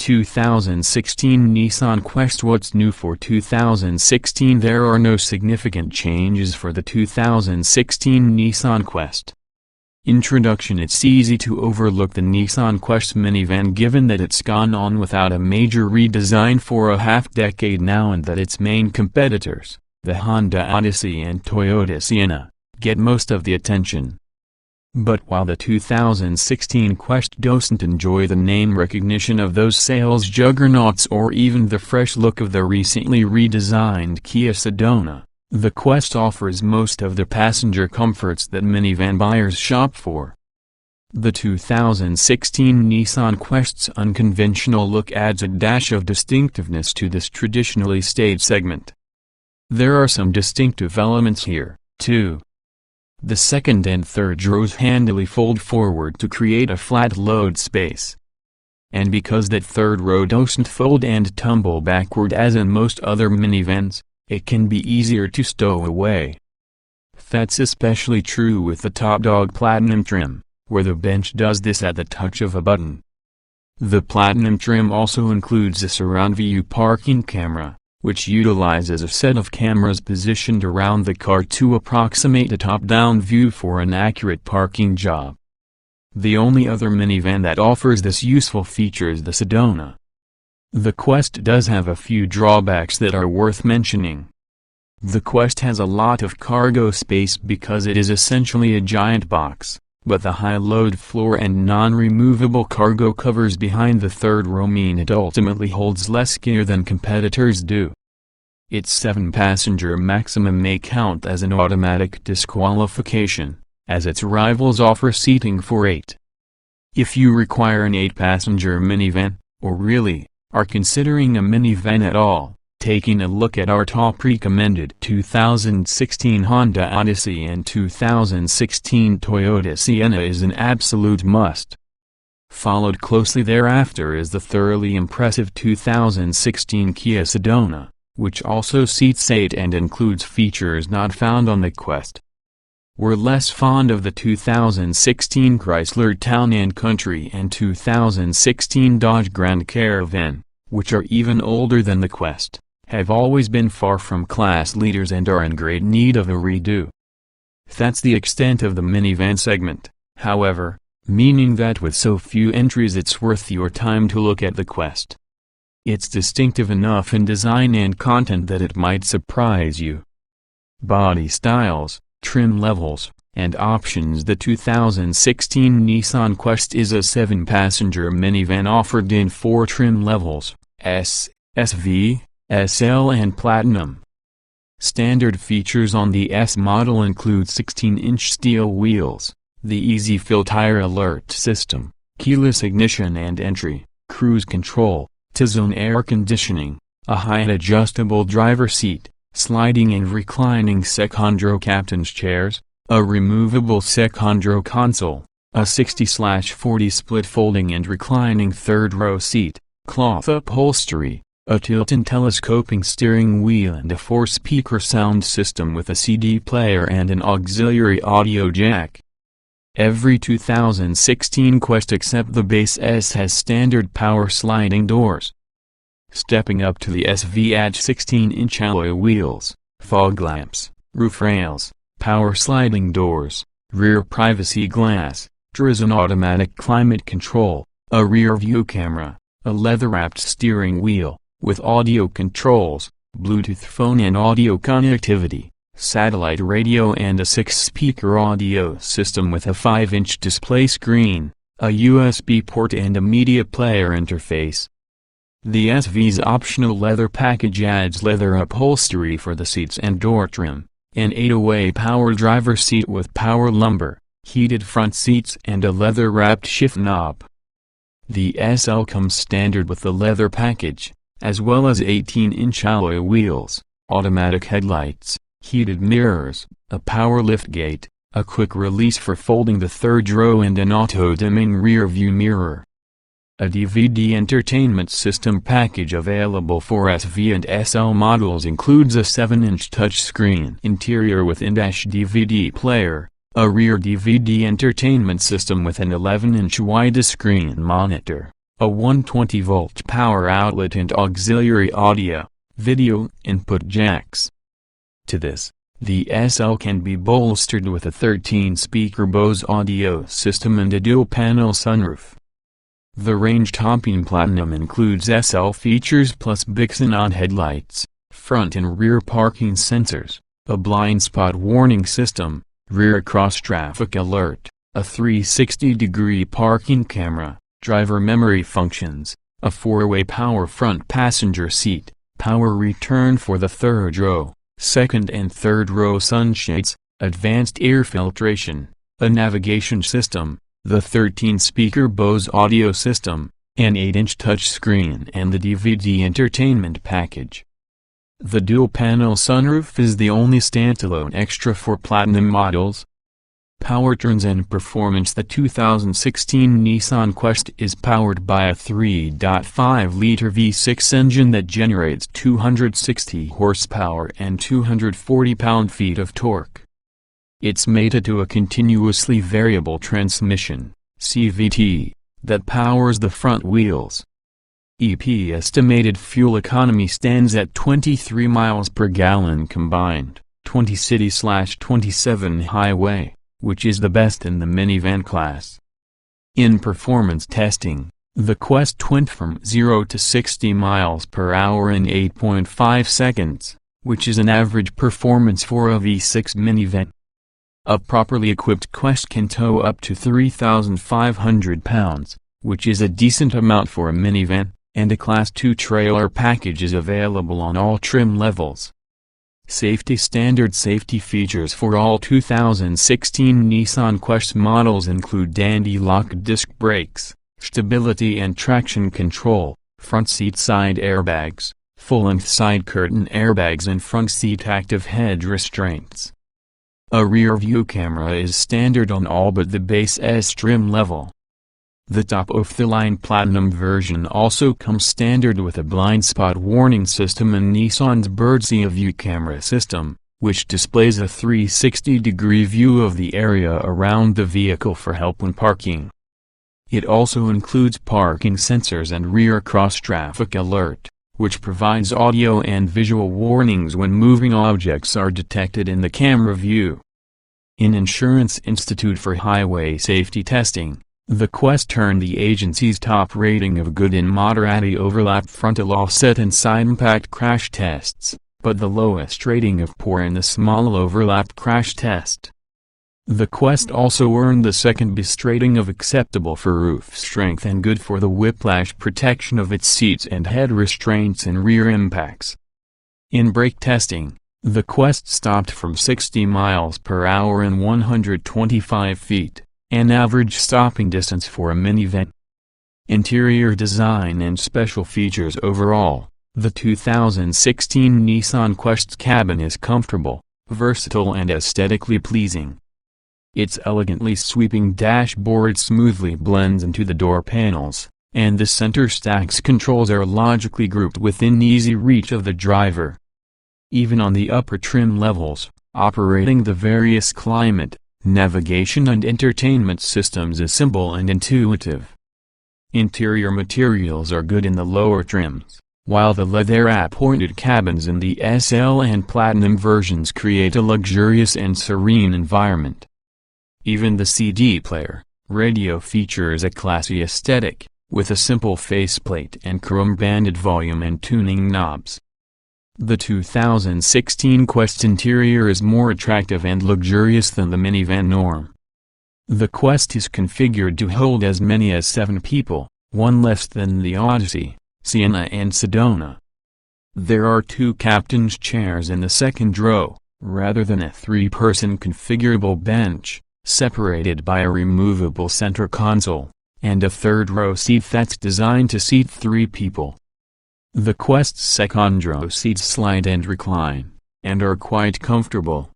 2016 Nissan Quest. What's new for 2016? There are no significant changes for the 2016 Nissan Quest. Introduction. It's easy to overlook the Nissan Quest minivan given that it's gone on without a major redesign for a half-decade now and that its main competitors, the Honda Odyssey and Toyota Sienna, get most of the attention. But while the 2016 Quest doesn't enjoy the name recognition of those sales juggernauts or even the fresh look of the recently redesigned Kia Sedona, the Quest offers most of the passenger comforts that minivan buyers shop for. The 2016 Nissan Quest's unconventional look adds a dash of distinctiveness to this traditionally staid segment. There are some distinctive elements here, too. The second and third rows handily fold forward to create a flat load space. And because that third row doesn't fold and tumble backward as in most other minivans, it can be easier to stow away. That's especially true with the Top Dog Platinum trim, where the bench does this at the touch of a button. The Platinum trim also includes a surround view parking camera, which utilizes a set of cameras positioned around the car to approximate a top-down view for an accurate parking job. The only other minivan that offers this useful feature is the Sedona. The Quest does have a few drawbacks that are worth mentioning. The Quest has a lot of cargo space because it is essentially a giant box, but the high load floor and non-removable cargo covers behind the third row mean it ultimately holds less gear than competitors do. Its 7-passenger maximum may count as an automatic disqualification, as its rivals offer seating for 8. If you require an 8-passenger minivan, or really, are considering a minivan at all, taking a look at our top recommended 2016 Honda Odyssey and 2016 Toyota Sienna is an absolute must. Followed closely thereafter is the thoroughly impressive 2016 Kia Sedona, which also seats 8 and includes features not found on the Quest. We're less fond of the 2016 Chrysler Town & Country and 2016 Dodge Grand Caravan, which are even older than the Quest, have always been far from class leaders and are in great need of a redo. That's the extent of the minivan segment, however, meaning that with so few entries it's worth your time to look at the Quest. It's distinctive enough in design and content that it might surprise you. Body styles, trim levels, and options. The 2016 Nissan Quest is a 7-passenger minivan offered in 4 trim levels, S, SV, SL and Platinum. Standard features on the S model include 16-inch steel wheels, the Easy Fill tire alert system, keyless ignition and entry, cruise control, T-zone air conditioning, a height adjustable driver seat, sliding and reclining secondrow captain's chairs, a removable secondrow console, a 60/40 split folding and reclining third row seat, cloth upholstery, a tilt and telescoping steering wheel and a 4-speaker sound system with a CD player and an auxiliary audio jack. Every 2016 Quest except the base S has standard power sliding doors. Stepping up to the SV adds 16-inch alloy wheels, fog lamps, roof rails, power sliding doors, rear privacy glass, T-zone automatic climate control, a rear view camera, a leather-wrapped steering wheel, with audio controls, Bluetooth phone and audio connectivity, satellite radio and a 6-speaker audio system with a 5-inch display screen, a USB port and a media player interface. The SV's optional leather package adds leather upholstery for the seats and door trim, an 8-way power driver seat with power lumbar, heated front seats and a leather-wrapped shift knob. The SL comes standard with the leather package, as well as 18-inch alloy wheels, automatic headlights, heated mirrors, a power liftgate, a quick release for folding the third row and an auto-dimming rear view mirror. A DVD entertainment system package available for SV and SL models includes a 7-inch touchscreen interior with in-dash DVD player, a rear DVD entertainment system with an 11-inch widescreen monitor, a 120-volt power outlet and auxiliary audio, video input jacks. To this, the SL can be bolstered with a 13-speaker Bose audio system and a dual-panel sunroof. The range-topping Platinum includes SL features plus Bixenon headlights, front and rear parking sensors, a blind spot warning system, rear cross-traffic alert, a 360-degree parking camera, driver memory functions, a 4-way power front passenger seat, power return for the third row, second and third row sunshades, advanced air filtration, a navigation system, the 13-speaker Bose audio system, an 8-inch touchscreen and the DVD entertainment package. The dual-panel sunroof is the only standalone extra for Platinum models. Powertrains and performance. The 2016 Nissan Quest is powered by a 3.5-liter V6 engine that generates 260 horsepower and 240 pound-feet of torque. It's mated to a continuously variable transmission, CVT, that powers the front wheels. EP estimated fuel economy stands at 23 miles per gallon combined, 20 city/27 highway, which is the best in the minivan class. In performance testing, the Quest went from 0 to 60 miles per hour in 8.5 seconds, which is an average performance for a V6 minivan. A properly equipped Quest can tow up to 3,500 pounds, which is a decent amount for a minivan, and a Class 2 trailer package is available on all trim levels. Safety features for all 2016 Nissan Quest models include anti-lock disc brakes, stability and traction control, front seat side airbags, full-length side curtain airbags and front seat active head restraints. A rear-view camera is standard on all but the base S trim level. The top-of-the-line Platinum version also comes standard with a blind spot warning system and Nissan's bird's-eye view camera system, which displays a 360-degree view of the area around the vehicle for help when parking. It also includes parking sensors and rear cross-traffic alert, which provides audio and visual warnings when moving objects are detected in the camera view. In Insurance Institute for Highway Safety Testing, the Quest earned the agency's top rating of good in moderate overlap frontal offset and side impact crash tests, but the lowest rating of poor in the small overlap crash test. The Quest also earned the second best rating of acceptable for roof strength and good for the whiplash protection of its seats and head restraints in rear impacts. In brake testing, the Quest stopped from 60 miles per hour in 125 feet. An average stopping distance for a minivan. Interior design and special features. Overall, the 2016 Nissan Quest's cabin is comfortable, versatile and aesthetically pleasing. Its elegantly sweeping dashboard smoothly blends into the door panels, and the center stack's controls are logically grouped within easy reach of the driver. Even on the upper trim levels, operating the various climate, navigation and entertainment systems is simple and intuitive. Interior materials are good in the lower trims, while the leather-appointed cabins in the SL and Platinum versions create a luxurious and serene environment. Even the CD player, radio features a classy aesthetic, with a simple faceplate and chrome-banded volume and tuning knobs. The 2016 Quest interior is more attractive and luxurious than the minivan norm. The Quest is configured to hold as many as 7 people, one less than the Odyssey, Sienna and Sedona. There are 2 captain's chairs in the second row, rather than a 3-person configurable bench, separated by a removable center console, and a third-row seat that's designed to seat 3 people. The Quest's second-row seats slide and recline, and are quite comfortable.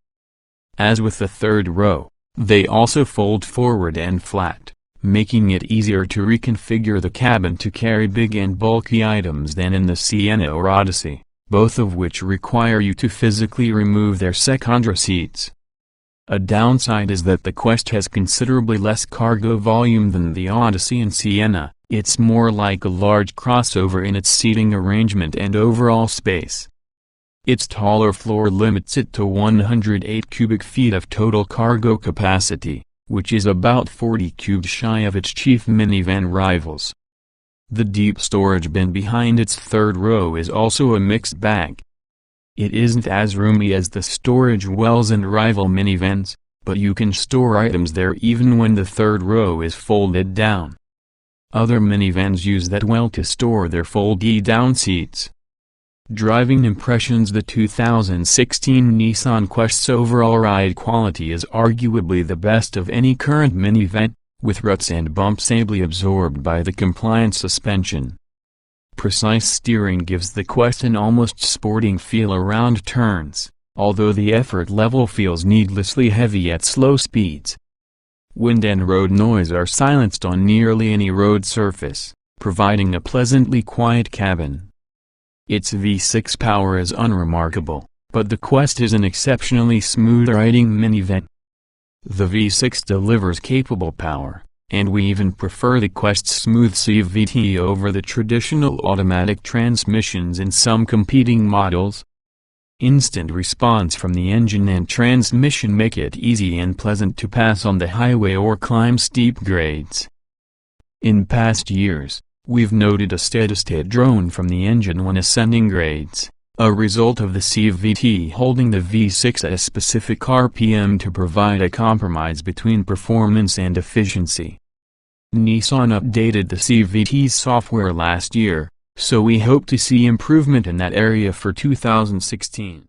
As with the third row, they also fold forward and flat, making it easier to reconfigure the cabin to carry big and bulky items than in the Sienna or Odyssey, both of which require you to physically remove their second-row seats. A downside is that the Quest has considerably less cargo volume than the Odyssey and Sienna. It's more like a large crossover in its seating arrangement and overall space. Its taller floor limits it to 108 cubic feet of total cargo capacity, which is about 40 cubes shy of its chief minivan rivals. The deep storage bin behind its third row is also a mixed bag. It isn't as roomy as the storage wells and rival minivans, but you can store items there even when the third row is folded down. Other minivans use that well to store their fold-down seats. Driving impressions. The 2016 Nissan Quest's overall ride quality is arguably the best of any current minivan, with ruts and bumps ably absorbed by the compliant suspension. Precise steering gives the Quest an almost sporting feel around turns, although the effort level feels needlessly heavy at slow speeds. Wind and road noise are silenced on nearly any road surface, providing a pleasantly quiet cabin. Its V6 power is unremarkable, but the Quest is an exceptionally smooth-riding minivan. The V6 delivers capable power, and we even prefer the Quest's smooth CVT over the traditional automatic transmissions in some competing models. Instant response from the engine and transmission make it easy and pleasant to pass on the highway or climb steep grades. In past years, we've noted a steady-state drone from the engine when ascending grades, a result of the CVT holding the V6 at a specific RPM to provide a compromise between performance and efficiency. Nissan updated the CVT's software last year, so we hope to see improvement in that area for 2016.